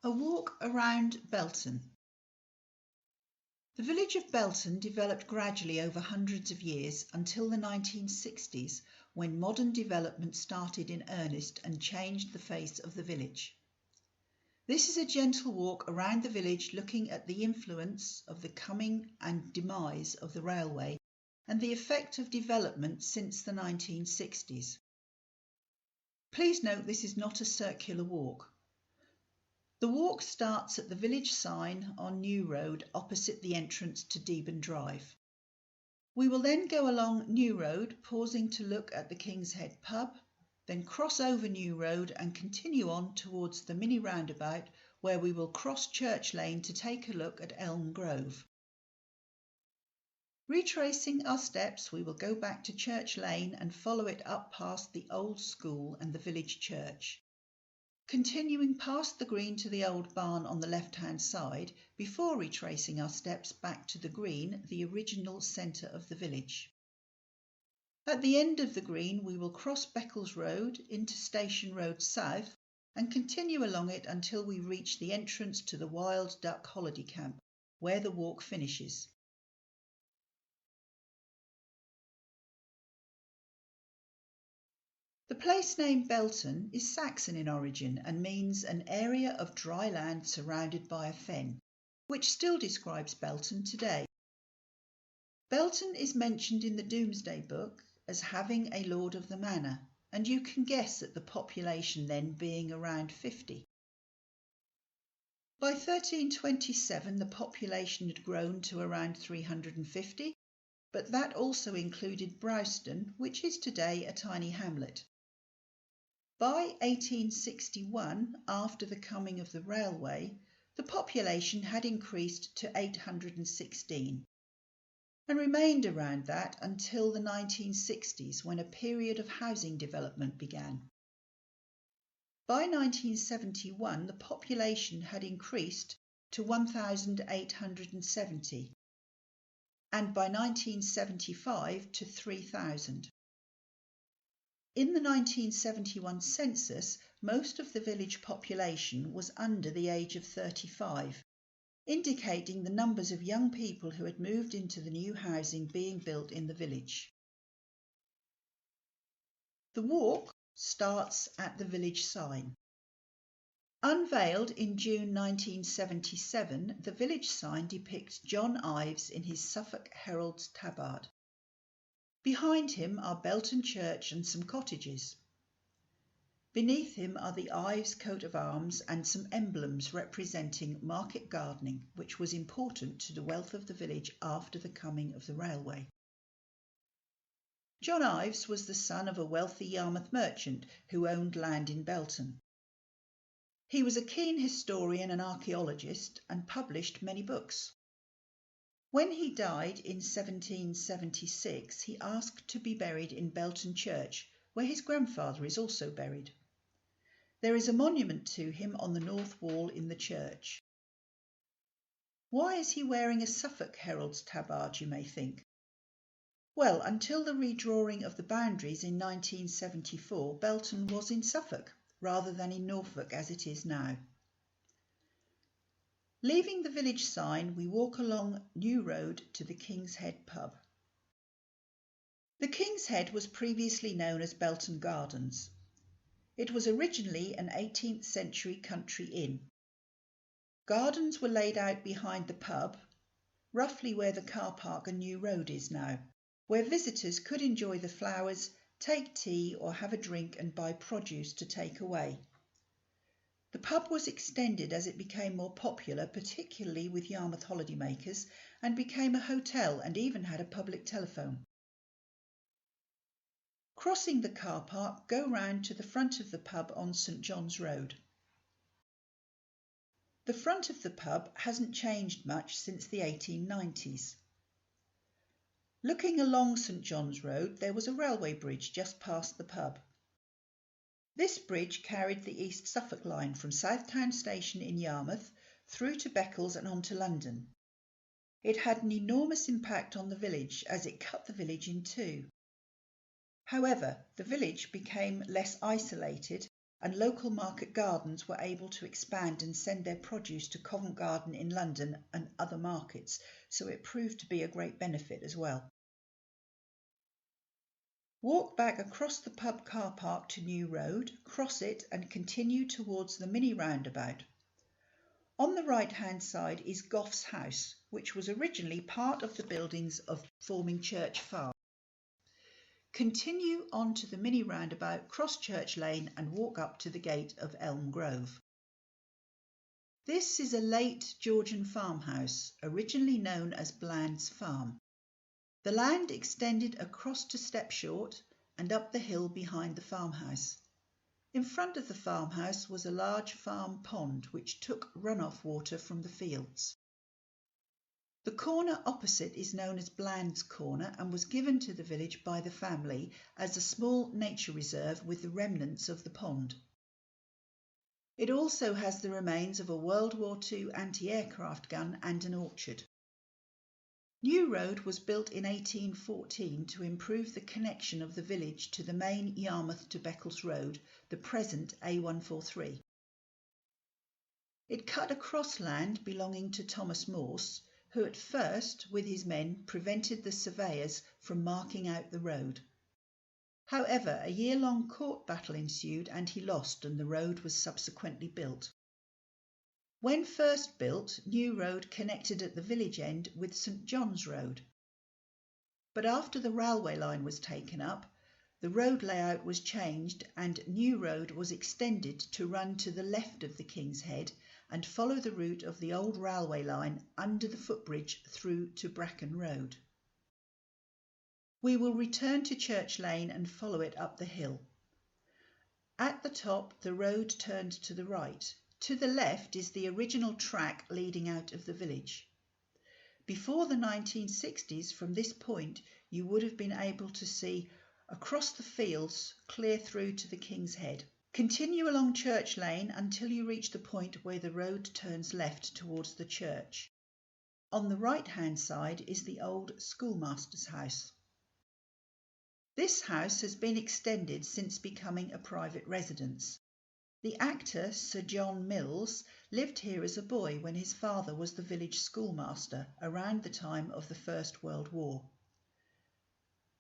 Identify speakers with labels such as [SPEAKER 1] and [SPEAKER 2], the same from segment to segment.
[SPEAKER 1] A walk around Belton. The village of Belton developed gradually over hundreds of years until the 1960s, when modern development started in earnest and changed the face of the village. This is a gentle walk around the village looking at the influence of the coming and demise of the railway and the effect of development since the 1960s. Please note this is not a circular walk. The walk starts at the village sign on New Road opposite the entrance to Deben Drive. We will then go along New Road, pausing to look at the King's Head pub, then cross over New Road and continue on towards the mini roundabout where we will cross Church Lane to take a look at Elm Grove. Retracing our steps, we will go back to Church Lane and follow it up past the old school and the village church. Continuing past the green to the old barn on the left-hand side before retracing our steps back to the green, the original centre of the village. At the end of the green we will cross Beccles Road into Station Road South and continue along it until we reach the entrance to the Wild Duck Holiday Camp, where the walk finishes. The place name Belton is Saxon in origin and means an area of dry land surrounded by a fen, which still describes Belton today. Belton is mentioned in the Domesday Book as having a lord of the manor, and you can guess at the population then being around 50. By 1327 the population had grown to around 350, but that also included Browston, which is today a tiny hamlet. By 1861, after the coming of the railway, the population had increased to 816 and remained around that until the 1960s, when a period of housing development began. By 1971, the population had increased to 1,870 and by 1975 to 3,000. In the 1971 census, most of the village population was under the age of 35, indicating the numbers of young people who had moved into the new housing being built in the village. The walk starts at the village sign. Unveiled in June 1977, the village sign depicts John Ives in his Suffolk Herald's tabard. Behind him are Belton Church and some cottages. Beneath him are the Ives coat of arms and some emblems representing market gardening, which was important to the wealth of the village after the coming of the railway. John Ives was the son of a wealthy Yarmouth merchant who owned land in Belton. He was a keen historian and archaeologist and published many books. When he died in 1776, he asked to be buried in Belton Church, where his grandfather is also buried. There is a monument to him on the north wall in the church. Why is he wearing a Suffolk Herald's tabard, you may think? Well, until the redrawing of the boundaries in 1974, Belton was in Suffolk, rather than in Norfolk as it is now. Leaving the village sign, we walk along New Road to the King's Head pub. The King's Head was previously known as Belton Gardens. It was originally an 18th century country inn. Gardens were laid out behind the pub, roughly where the car park and New Road is now, where visitors could enjoy the flowers, take tea or have a drink and buy produce to take away. The pub was extended as it became more popular, particularly with Yarmouth holidaymakers, and became a hotel and even had a public telephone. Crossing the car park, go round to the front of the pub on St John's Road. The front of the pub hasn't changed much since the 1890s. Looking along St John's Road, there was a railway bridge just past the pub. This bridge carried the East Suffolk line from Southtown Station in Yarmouth through to Beccles and on to London. It had an enormous impact on the village as it cut the village in two. However, the village became less isolated and local market gardens were able to expand and send their produce to Covent Garden in London and other markets, so it proved to be a great benefit as well. Walk back across the pub car park to New Road, cross it and continue towards the mini roundabout. On the right-hand side is Goff's house, which was originally part of the buildings of forming Church Farm. Continue on to the mini roundabout, cross Church Lane and walk up to the gate of Elm Grove. This is a late Georgian farmhouse, originally known as Bland's Farm. The land extended across to Stepshort and up the hill behind the farmhouse. In front of the farmhouse was a large farm pond which took runoff water from the fields. The corner opposite is known as Bland's Corner and was given to the village by the family as a small nature reserve with the remnants of the pond. It also has the remains of a World War II anti-aircraft gun and an orchard. New Road was built in 1814 to improve the connection of the village to the main Yarmouth to Beccles Road, the present A143. It cut across land belonging to Thomas Morse, who at first, with his men, prevented the surveyors from marking out the road. However, a year-long court battle ensued and he lost, and the road was subsequently built. When first built, New Road connected at the village end with St John's Road. But after the railway line was taken up, the road layout was changed and New Road was extended to run to the left of the King's Head and follow the route of the old railway line under the footbridge through to Bracken Road. We will return to Church Lane and follow it up the hill. At the top, the road turned to the right. To the left is the original track leading out of the village. Before the 1960s, from this point, you would have been able to see across the fields clear through to the King's Head. Continue along Church Lane until you reach the point where the road turns left towards the church. On the right-hand side is the old schoolmaster's house. This house has been extended since becoming a private residence. The actor Sir John Mills lived here as a boy when his father was the village schoolmaster around the time of the First World War.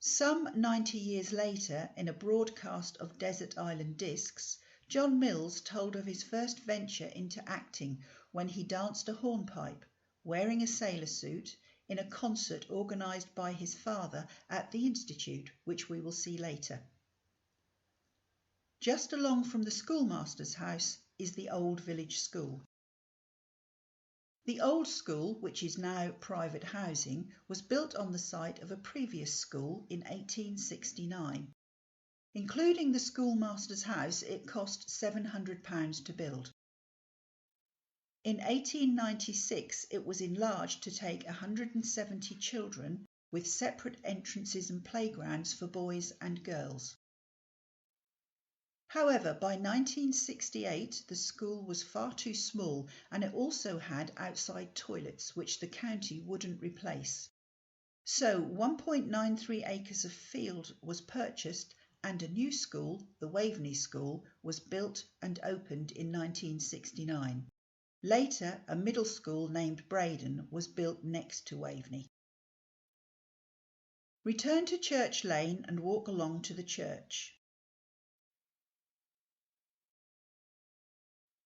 [SPEAKER 1] Some 90 years later, in a broadcast of Desert Island Discs, John Mills told of his first venture into acting when he danced a hornpipe, wearing a sailor suit, in a concert organised by his father at the Institute, which we will see later. Just along from the schoolmaster's house is the old village school. The old school, which is now private housing, was built on the site of a previous school in 1869. Including the schoolmaster's house, it cost £700 to build. In 1896, it was enlarged to take 170 children with separate entrances and playgrounds for boys and girls. However, by 1968, the school was far too small and it also had outside toilets, which the county wouldn't replace. So 1.93 acres of field was purchased and a new school, the Waveney School, was built and opened in 1969. Later, a middle school named Braden was built next to Waveney. Return to Church Lane and walk along to the church.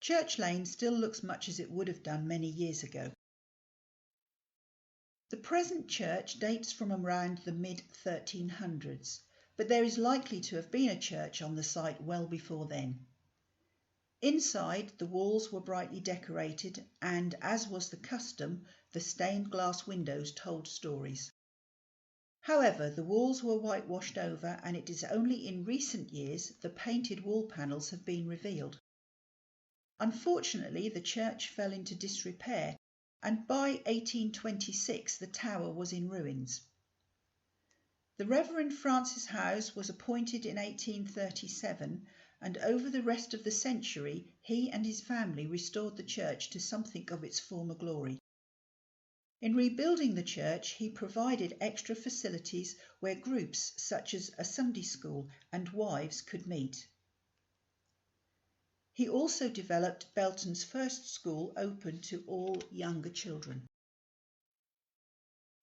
[SPEAKER 1] Church Lane still looks much as it would have done many years ago. The present church dates from around the mid-1300s, but there is likely to have been a church on the site well before then. Inside, the walls were brightly decorated and, as was the custom, the stained glass windows told stories. However, the walls were whitewashed over and it is only in recent years the painted wall panels have been revealed. Unfortunately, the church fell into disrepair and by 1826 the tower was in ruins. The Reverend Francis Howes was appointed in 1837 and over the rest of the century he and his family restored the church to something of its former glory. In rebuilding the church, he provided extra facilities where groups such as a Sunday school and wives could meet. He also developed Belton's first school open to all younger children.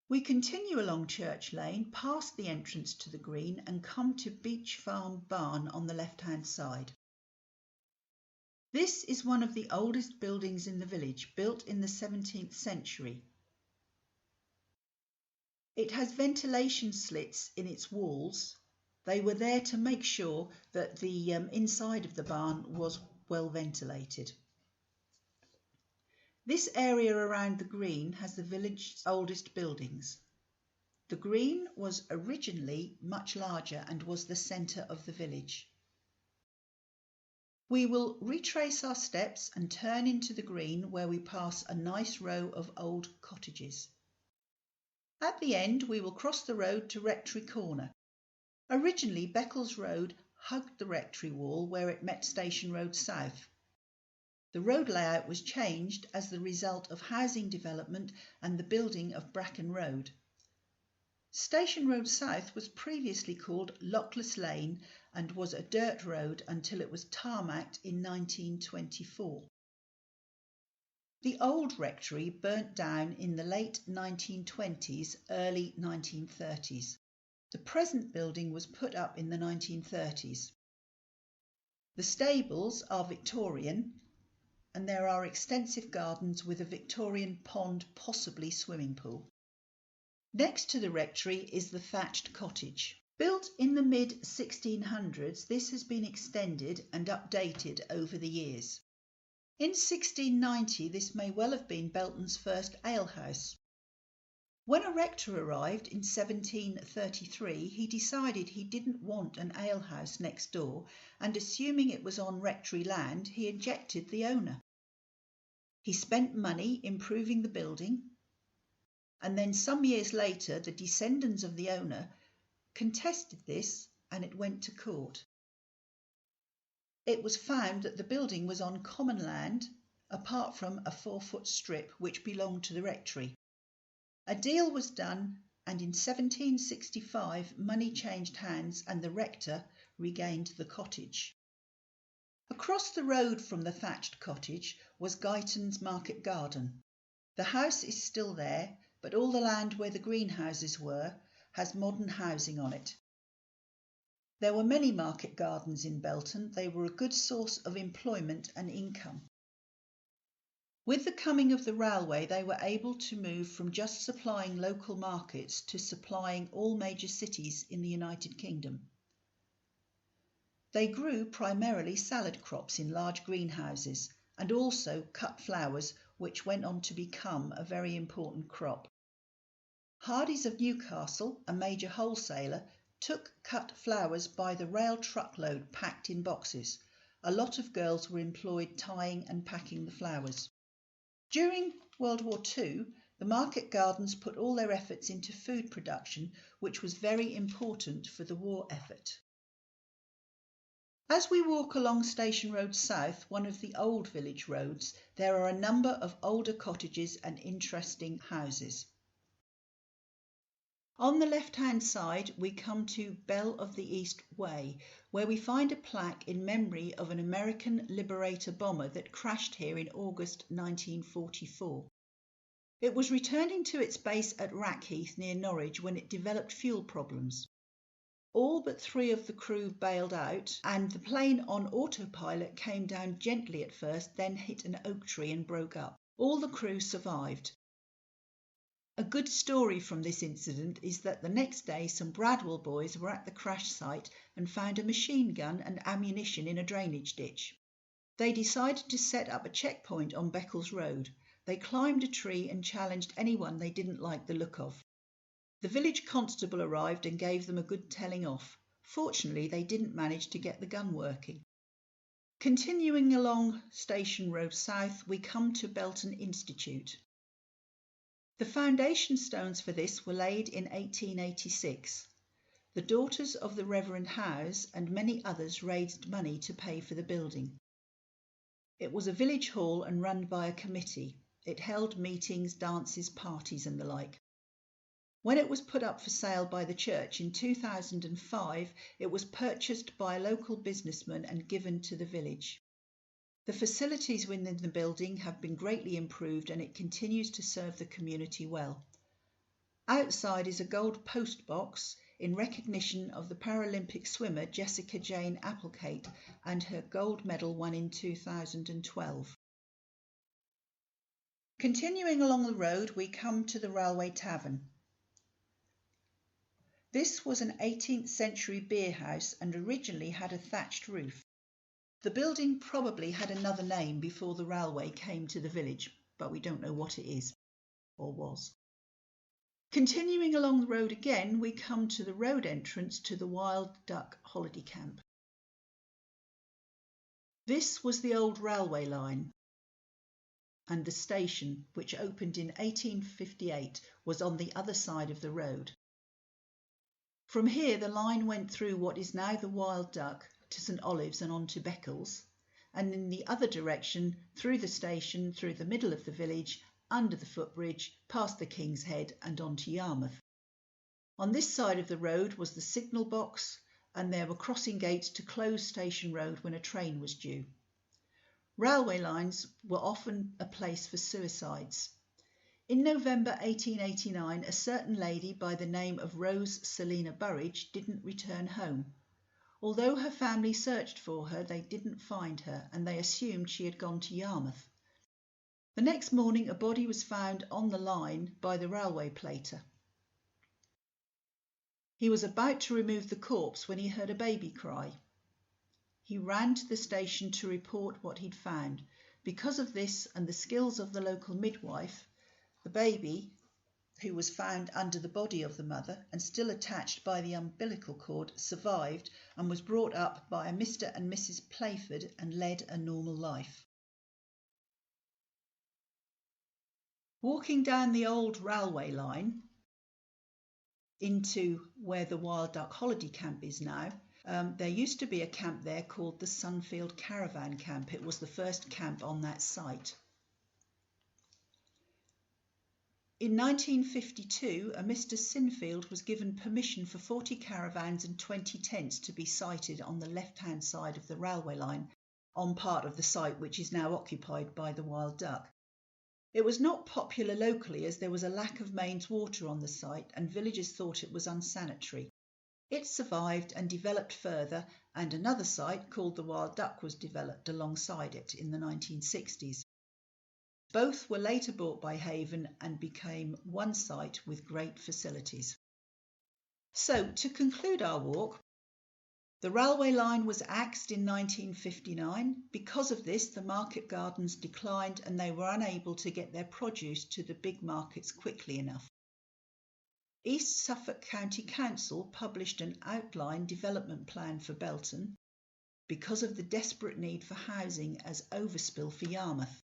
[SPEAKER 1] We continue along Church Lane, past the entrance to the green, and come to Beech Farm Barn on the left-hand side. This is one of the oldest buildings in the village, built in the 17th century. It has ventilation slits in its walls. They were there to make sure that the inside of the barn was well ventilated. This area around the green has the village's oldest buildings. The green was originally much larger and was the centre of the village. We will retrace our steps and turn into the green, where we pass a nice row of old cottages. At the end we will cross the road to Rectory Corner. Originally Beccles Road hugged the Rectory wall where it met Station Road South. The road layout was changed as the result of housing development and the building of Bracken Road. Station Road South was previously called Lockless Lane and was a dirt road until it was tarmacked in 1924. The old rectory burnt down in the late 1920s, early 1930s. The present building was put up in the 1930s. The stables are Victorian, and there are extensive gardens with a Victorian pond, possibly swimming pool. Next to the rectory is the thatched cottage. Built in the mid-1600s, this has been extended and updated over the years. In 1690, this may well have been Belton's first alehouse. When a rector arrived in 1733, he decided he didn't want an alehouse next door, and assuming it was on rectory land, he ejected the owner. He spent money improving the building, and then some years later the descendants of the owner contested this and it went to court. It was found that the building was on common land apart from a 4-foot strip which belonged to the rectory. A deal was done, and in 1765 money changed hands and the rector regained the cottage. Across the road from the thatched cottage was Guyton's market garden. The house is still there, but all the land where the greenhouses were has modern housing on it. There were many market gardens in Belton. They were a good source of employment and income. With the coming of the railway, they were able to move from just supplying local markets to supplying all major cities in the United Kingdom. They grew primarily salad crops in large greenhouses and also cut flowers, which went on to become a very important crop. Hardy's of Newcastle, a major wholesaler, took cut flowers by the rail truckload packed in boxes. A lot of girls were employed tying and packing the flowers. During World War II, the market gardens put all their efforts into food production, which was very important for the war effort. As we walk along Station Road South, one of the old village roads, there are a number of older cottages and interesting houses. On the left-hand side, we come to Belle of the East Way, where we find a plaque in memory of an American Liberator bomber that crashed here in August 1944. It was returning to its base at Rackheath near Norwich when it developed fuel problems. All but 3 of the crew bailed out, and the plane on autopilot came down gently at first, then hit an oak tree and broke up. All the crew survived. A good story from this incident is that the next day some Bradwell boys were at the crash site and found a machine gun and ammunition in a drainage ditch. They decided to set up a checkpoint on Beccles Road. They climbed a tree and challenged anyone they didn't like the look of. The village constable arrived and gave them a good telling off. Fortunately, they didn't manage to get the gun working. Continuing along Station Road South, we come to Belton Institute. The foundation stones for this were laid in 1886. The daughters of the Reverend Howes and many others raised money to pay for the building. It was a village hall and run by a committee. It held meetings, dances, parties and the like. When it was put up for sale by the church in 2005, it was purchased by a local businessman and given to the village. The facilities within the building have been greatly improved and it continues to serve the community well. Outside is a gold post box in recognition of the Paralympic swimmer Jessica Jane Applegate and her gold medal won in 2012. Continuing along the road, we come to the Railway Tavern. This was an 18th century beer house and originally had a thatched roof. The building probably had another name before the railway came to the village, but we don't know what it is or was. Continuing along the road again, we come to the road entrance to the Wild Duck Holiday Camp. This was the old railway line, and the station, which opened in 1858, was on the other side of the road. From here the line went through what is now the Wild Duck to St Olave's and on to Beccles, and in the other direction through the station, through the middle of the village, under the footbridge, past the King's Head and on to Yarmouth. On this side of the road was the signal box, and there were crossing gates to close Station Road when a train was due. Railway lines were often a place for suicides. In November 1889, a certain lady by the name of Rose Selina Burridge didn't return home. Although her family searched for her, they didn't find her and they assumed she had gone to Yarmouth. The next morning, a body was found on the line by the railway plater. He was about to remove the corpse when he heard a baby cry. He ran to the station to report what he'd found. Because of this and the skills of the local midwife, the baby, who was found under the body of the mother and still attached by the umbilical cord, survived and was brought up by a Mr. and Mrs. Playford and led a normal life. Walking down the old railway line into where the Wild Duck Holiday Camp is now, there used to be a camp there called the Sunfield Caravan Camp. It was the first camp on that site. In 1952, a Mr. Sinfield was given permission for 40 caravans and 20 tents to be sited on the left-hand side of the railway line, on part of the site which is now occupied by the Wild Duck. It was not popular locally as there was a lack of mains water on the site and villagers thought it was unsanitary. It survived and developed further, and another site called the Wild Duck was developed alongside it in the 1960s. Both were later bought by Haven and became one site with great facilities. So, to conclude our walk, the railway line was axed in 1959. Because of this, the market gardens declined and they were unable to get their produce to the big markets quickly enough. East Suffolk County Council published an outline development plan for Belton because of the desperate need for housing as overspill for Yarmouth.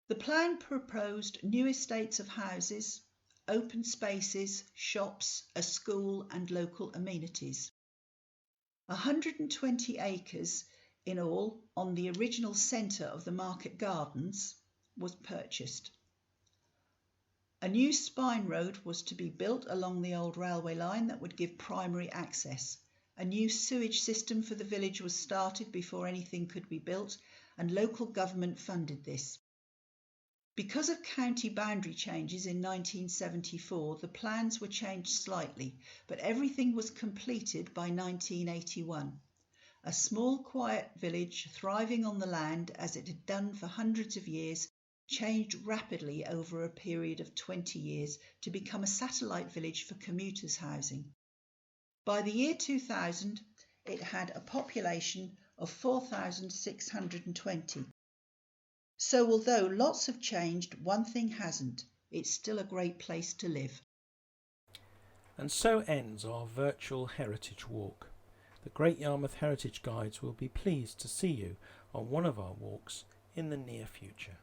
[SPEAKER 1] The plan proposed new estates of houses, open spaces, shops, a school and local amenities. 120 acres in all on the original centre of the market gardens was purchased. A new spine road was to be built along the old railway line that would give primary access. A new sewage system for the village was started before anything could be built, and local government funded this. Because of county boundary changes in 1974, the plans were changed slightly, but everything was completed by 1981. A small, quiet village, thriving on the land as it had done for hundreds of years, changed rapidly over a period of 20 years to become a satellite village for commuters' housing. By the year 2000, it had a population of 4,620. So although lots have changed, one thing hasn't. It's still a great place to live.
[SPEAKER 2] And so ends our virtual heritage walk. The Great Yarmouth Heritage Guides will be pleased to see you on one of our walks in the near future.